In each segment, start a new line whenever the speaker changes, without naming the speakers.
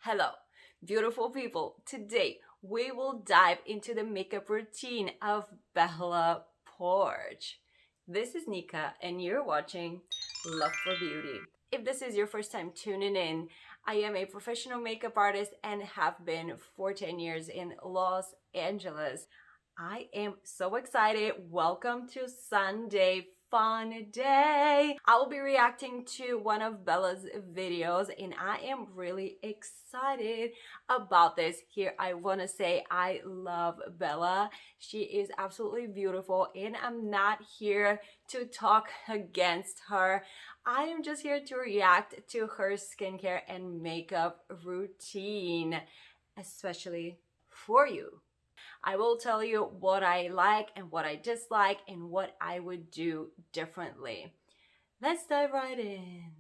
Hello, beautiful people. Today we will dive into the makeup routine of Bella Poarch. This is Nika and you're watching Love for Beauty. If this is your first time tuning in, I am a professional makeup artist and have been for 10 years in Los Angeles. I am so excited. Welcome to Sunday Fun Day. I will be reacting to one of Bella's videos and I am really excited about this. Here I want to say I love Bella. She is absolutely beautiful and I'm not here to talk against her. I am just here to react to her skincare and makeup routine, especially for you. I will tell you what I like and what I dislike and what I would do differently. Let's dive right in.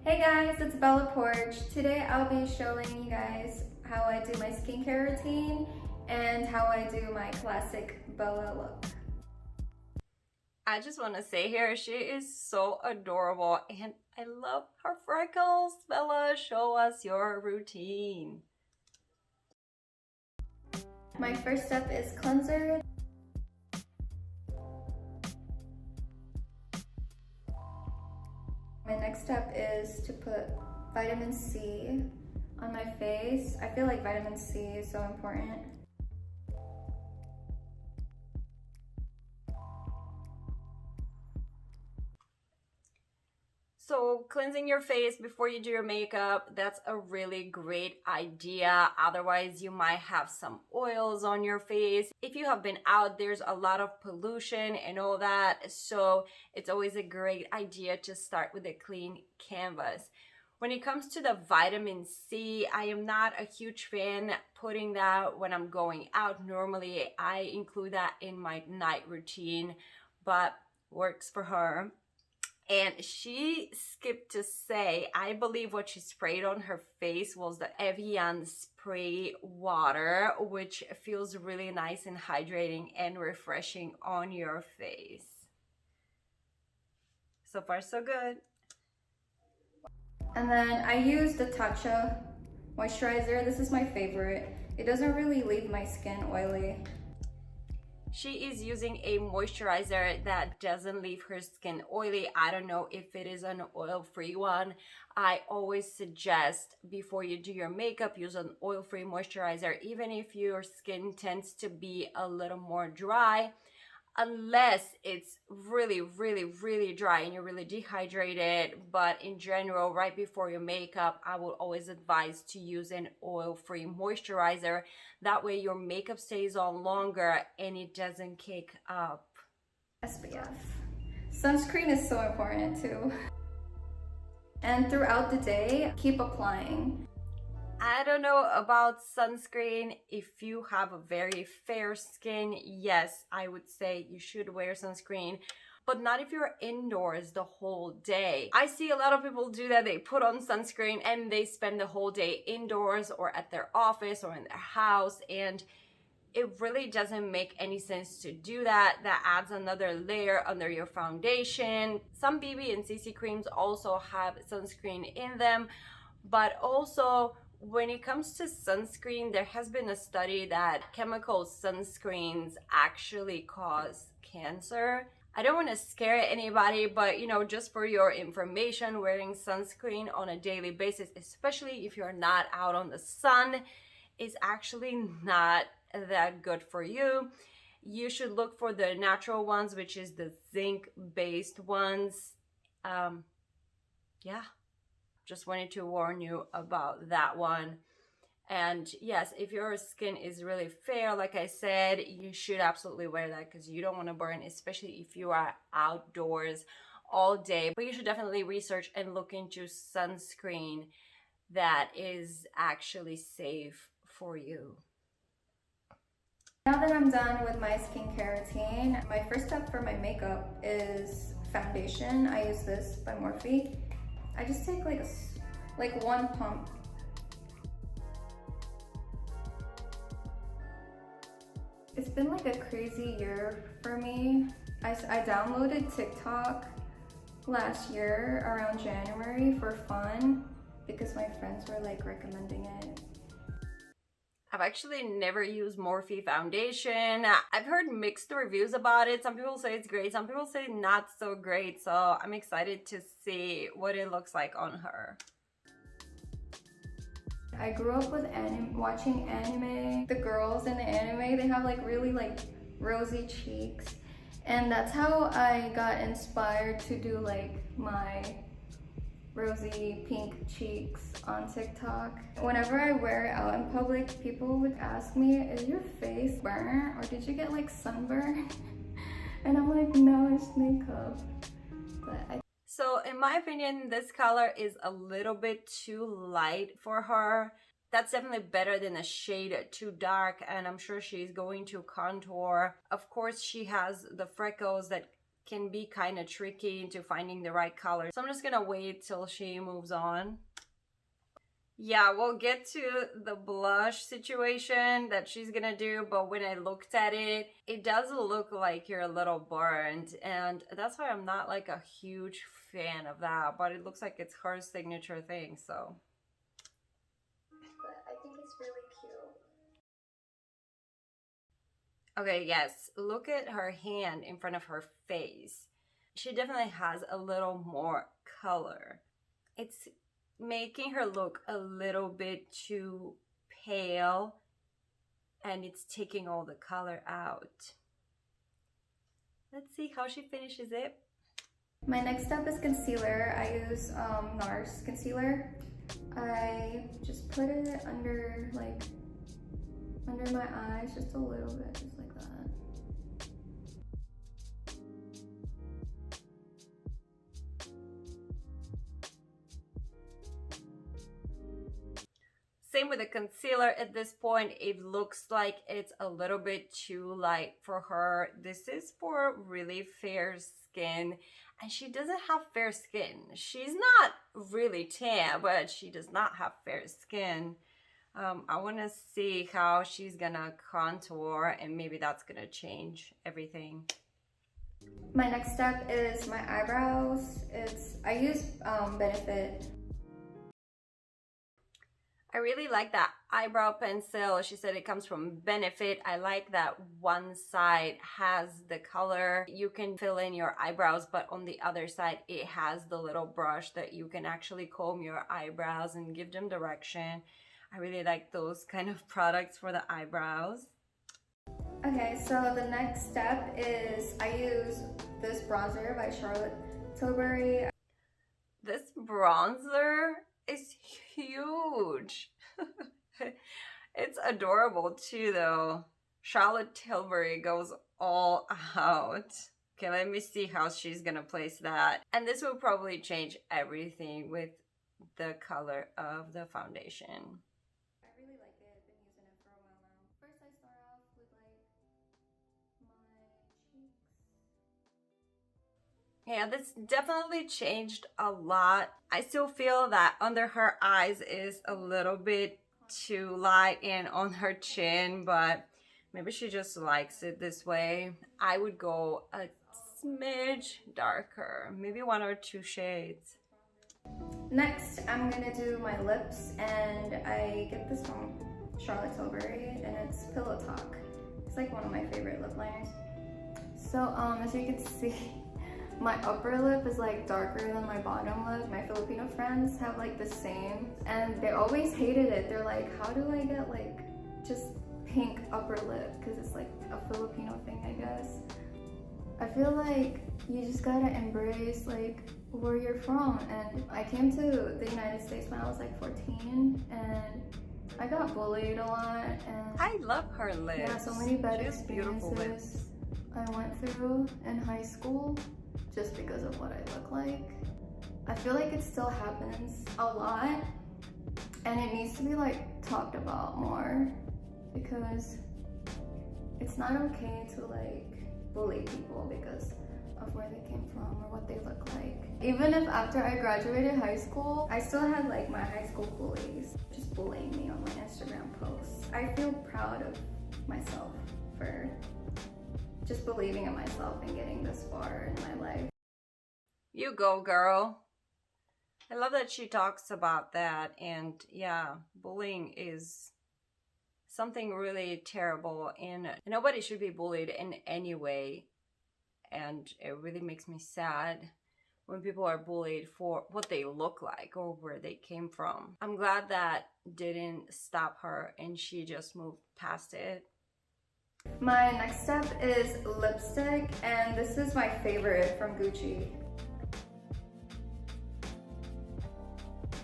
Hey guys, it's Bella Poarch. Today I'll be showing you guys how I do my skincare routine and how I do my classic Bella look.
I just want to say here, she is so adorable and I love her freckles. Bella, show us your routine.
My first step is cleanser. My next step is to put vitamin C on my face. I feel like vitamin C is so important.
So cleansing your face before you do your makeup, that's a really great idea. Otherwise, you might have some oils on your face. If you have been out, there's a lot of pollution and all that. So it's always a great idea to start with a clean canvas. When it comes to the vitamin C, I am not a huge fan putting that when I'm going out. Normally, I include that in my night routine, but works for her. And she skipped to say, I believe what she sprayed on her face was the Evian spray water, which feels really nice and hydrating and refreshing on your face. So far, so good.
And then I use the Tatcha moisturizer. This is my favorite. It doesn't really leave my skin oily.
She is using a moisturizer that doesn't leave her skin oily. I don't know if it is an oil-free one. I always suggest before you do your makeup, use an oil-free moisturizer, even if your skin tends to be a little more dry. Unless it's really, really, really dry and you're really dehydrated. But in general, right before your makeup, I will always advise to use an oil-free moisturizer. That way your makeup stays on longer and it doesn't cake up.
SPF. Sunscreen is so important too. And throughout the day, keep applying.
I don't know about sunscreen. If you have a very fair skin, yes, I would say you should wear sunscreen, but not if you're indoors the whole day. I see a lot of people do that. They put on sunscreen and they spend the whole day indoors or at their office or in their house, and it really doesn't make any sense to do that. That adds another layer under your foundation. Some BB and CC creams also have sunscreen in them, but also when it comes to sunscreen, there has been a study that chemical sunscreens actually cause cancer. I don't want to scare anybody, but just for your information, wearing sunscreen on a daily basis, especially if you're not out on the sun, is actually not that good for you. You should look for the natural ones, which is the zinc-based ones. Yeah. Just wanted to warn you about that one. And yes, if your skin is really fair, like I said, you should absolutely wear that because you don't want to burn, especially if you are outdoors all day. But you should definitely research and look into sunscreen that is actually safe for you.
Now that I'm done with my skincare routine, my first step for my makeup is foundation. I use this by Morphe. I just take like one pump. It's been like a crazy year for me. I downloaded TikTok last year around January for fun, because my friends were like recommending it.
I've actually never used Morphe foundation. I've heard mixed reviews about it. Some people say it's great, some people say not so great. So I'm excited to see what it looks like on her.
I grew up with watching anime. The girls in the anime, they have like really like rosy cheeks. And that's how I got inspired to do like my rosy pink cheeks on TikTok. Whenever I wear it out in public, people would ask me, is your face burnt or did you get like sunburn? And I'm like, no, it's makeup.
So in my opinion, this color is a little bit too light for her. That's definitely better than a shade too dark, and I'm sure she's going to contour. Of course, she has the freckles that can be kind of tricky into finding the right color. So I'm just gonna wait till she moves on. Yeah, we'll get to the blush situation that she's gonna do, but when I looked at it, it does look like you're a little burned, and that's why I'm not like a huge fan of that, but it looks like it's her signature thing, so.
But I think it's really cute.
Okay, yes, look at her hand in front of her face. She definitely has a little more color. It's making her look a little bit too pale, and it's taking all the color out. Let's see how she finishes it.
My next step is concealer. I use NARS concealer. I just put it under my eyes, just a little bit, just like that.
Same with the concealer. At this point, it looks like it's a little bit too light for her. This is for really fair skin, and she doesn't have fair skin. She's not really tan, but she does not have fair skin. I want to see how she's gonna contour, and maybe that's gonna change everything.
My next step is my eyebrows. I use Benefit.
I really like that eyebrow pencil. She said it comes from Benefit. I like that one side has the color. You can fill in your eyebrows, but on the other side, it has the little brush that you can actually comb your eyebrows and give them direction. I really like those kind of products for the eyebrows.
Okay, so the next step is I use this bronzer by Charlotte Tilbury.
This bronzer is huge. It's adorable too, though. Charlotte Tilbury goes all out. Okay, let me see how she's gonna place that. And this will probably change everything with the color of the foundation.
I really like it. I've been using it for a while now. First I start off with like my cheeks.
Yeah, this definitely changed a lot. I still feel that under her eyes is a little bit too light and on her chin, but maybe she just likes it this way. I would go a smidge darker, maybe 1 or 2 shades.
Next, I'm gonna do my lips, and I get this from Charlotte Tilbury, and it's Pillow Talk. It's like one of my favorite lip liners. So as you can see, my upper lip is like darker than my bottom lip. My Filipino friends have like the same, and they always hated it. They're like, how do I get like just pink upper lip? Because it's like a Filipino thing, I guess. I feel like you just gotta embrace like where you're from. And I came to the United States when I was like 14, and I got bullied a lot. And
I love her lips.
yeah, so many bad
She has beautiful lips.
experiences I went through in high school just because of what I look like. I feel like it still happens a lot, and it needs to be like talked about more, because it's not okay to like bully people because of where they came from or what they look like. Even if after I graduated high school, I still had like my high school bullies just bullying me on my Instagram posts. I feel proud of myself for just believing in myself and getting this far in my life.
You go, girl. I love that she talks about that. And yeah, bullying is something really terrible, and nobody should be bullied in any way. And it really makes me sad when people are bullied for what they look like or where they came from. I'm glad that didn't stop her and she just moved past it.
My next step is lipstick, and this is my favorite from Gucci.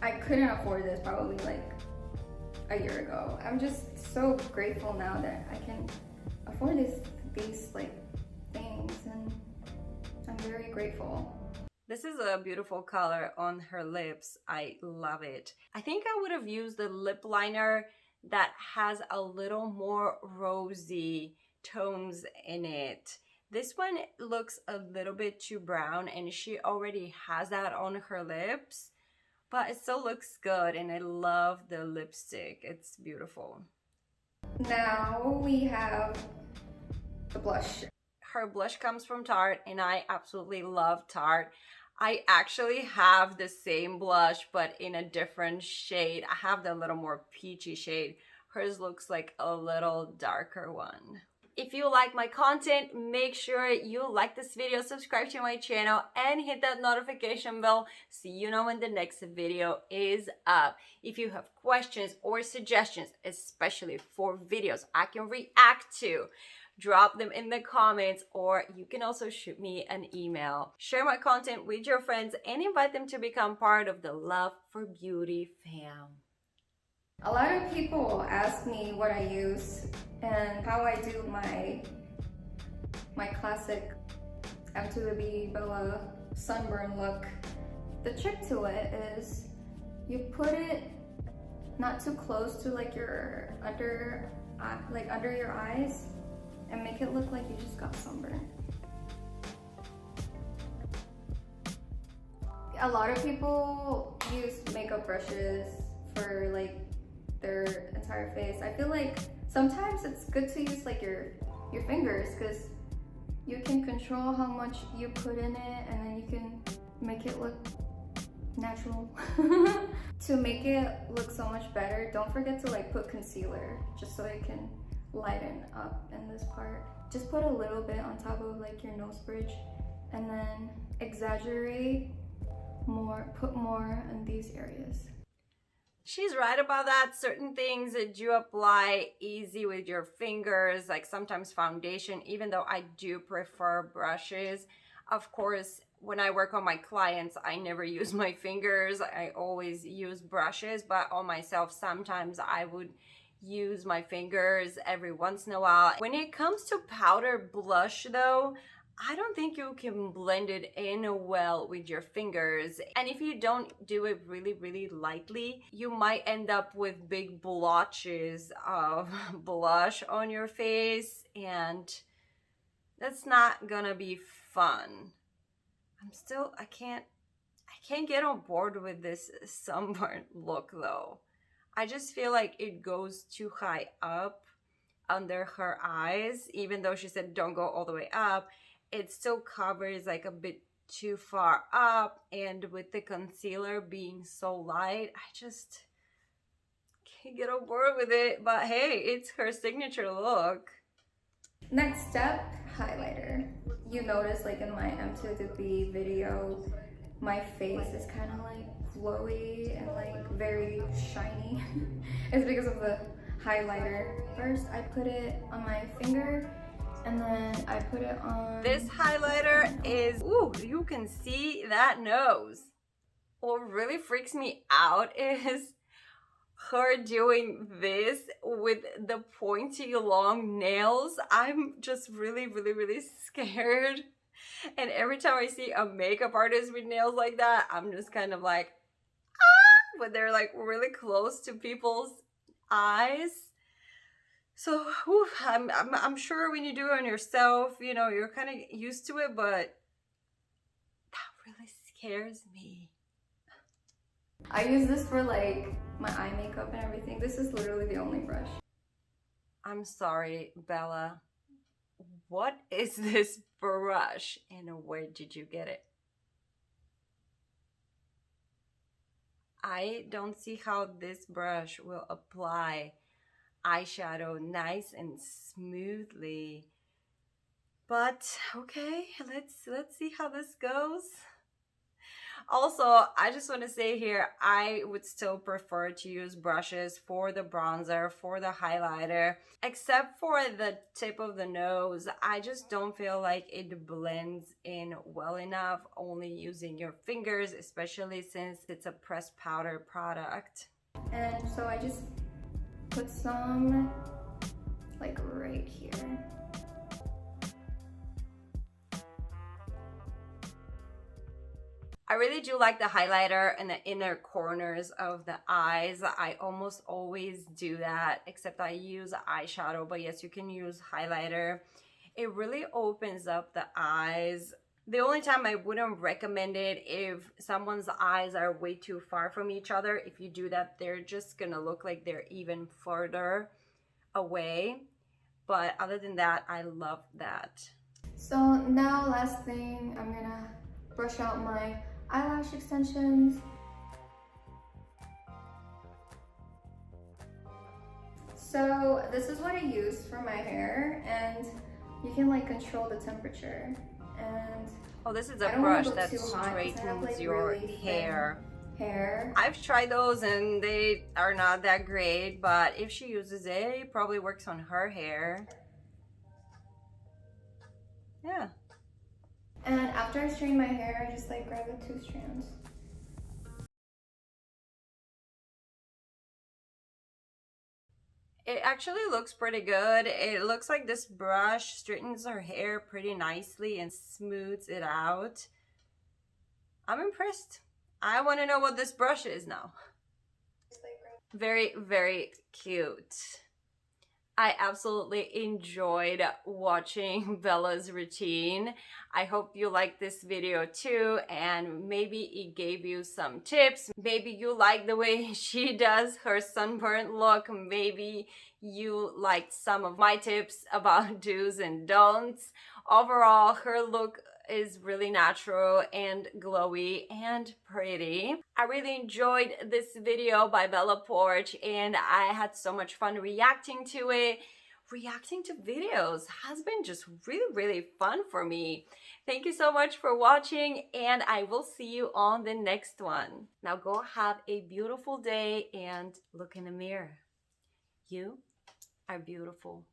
I couldn't afford this probably like a year ago. I'm just so grateful now that I can afford these like things, and I'm very grateful.
This is a beautiful color on her lips. I love it. I think I would have used the lip liner that has a little more rosy tones in it. This one looks a little bit too brown, and she already has that on her lips, but it still looks good, and I love the lipstick. It's beautiful.
Now we have the blush.
Her blush comes from Tarte, and I absolutely love Tarte. I actually have the same blush, but in a different shade. I have the little more peachy shade. Hers looks like a little darker one. If you like my content, make sure you like this video, subscribe to my channel, and hit that notification bell so you know when the next video is up. If you have questions or suggestions, especially for videos I can react to, drop them in the comments, or you can also shoot me an email. Share my content with your friends and invite them to become part of the Love for Beauty fam.
A lot of people ask me what I use and how I do my classic M to the B Bella sunburn look. The trick to it is you put it not too close to like your under your eyes, and make it look like you just got sunburned. A lot of people use makeup brushes for like their entire face. I feel like sometimes it's good to use like your fingers, because you can control how much you put in it, and then you can make it look natural. To make it look so much better, don't forget to like put concealer, just so it can lighten up in this part. Just put a little bit on top of like your nose bridge, and then exaggerate more, put more in these areas.
She's right about that. Certain things that you apply easy with your fingers, like sometimes foundation, even though I do prefer brushes. Of course, when I work on my clients, I never use my fingers. I always use brushes, but on myself, sometimes I would use my fingers every once in a while. When it comes to powder blush though, I don't think you can blend it in well with your fingers. And if you don't do it really lightly, you might end up with big blotches of blush on your face, and that's not gonna be fun. I can't get on board with this sunburn look though. I just feel like it goes too high up under her eyes. Even though she said don't go all the way up, it still covers like a bit too far up, and with the concealer being so light, I just can't get on board with it. But hey, it's her signature look.
Next step, highlighter. You notice like in my M to the B video, my face is kind of like glowy and like very shiny. It's because of the highlighter. First I put it on my finger, and then I put it on...
This highlighter is, ooh, you can see that nose. What really freaks me out is her doing this with the pointy long nails. I'm just really scared. And every time I see a makeup artist with nails like that, I'm just kind of like, ah, when they're like really close to people's eyes. So I'm sure when you do it on yourself, you know, you're kind of used to it, but that really scares me.
I use this for like my eye makeup and everything. This is literally the only brush.
I'm sorry, Bella. What is this brush and where did you get it? I don't see how this brush will apply eyeshadow nice and smoothly. But okay, let's see how this goes. Also, I just want to say here, I would still prefer to use brushes for the bronzer, for the highlighter, except for the tip of the nose. I just don't feel like it blends in well enough only using your fingers, especially since it's a pressed powder product.
And so I just put some like right here.
I really do like the highlighter in the inner corners of the eyes. I almost always do that, except I use eyeshadow, but yes, you can use highlighter. It really opens up the eyes. The only time I wouldn't recommend it if someone's eyes are way too far from each other. If you do that, they're just gonna look like they're even further away. But other than that, I love that.
So now last thing, I'm gonna brush out my eyelash extensions. So this is what I use for my hair, and you can like control the temperature. And
oh, this is a brush that straightens your
really
hair.
Hair.
I've tried those and they are not that great, but if she uses it, it probably works on her hair. Yeah.
And after I straighten my hair, I just like grab the 2 strands.
It actually looks pretty good. It looks like this brush straightens her hair pretty nicely and smooths it out. I'm impressed. I want to know what this brush is now. Very, very cute. I absolutely enjoyed watching Bella's routine. I hope you liked this video too, and maybe it gave you some tips. Maybe you like the way she does her sunburnt look. Maybe you liked some of my tips about do's and don'ts. Overall, her look is really natural and glowy and pretty. I really enjoyed this video by Bella Poarch, and I had so much fun reacting to it. Reacting to videos has been just really fun for me. Thank you so much for watching, and I will see you on the next one. Now go have a beautiful day and look in the mirror. You are beautiful.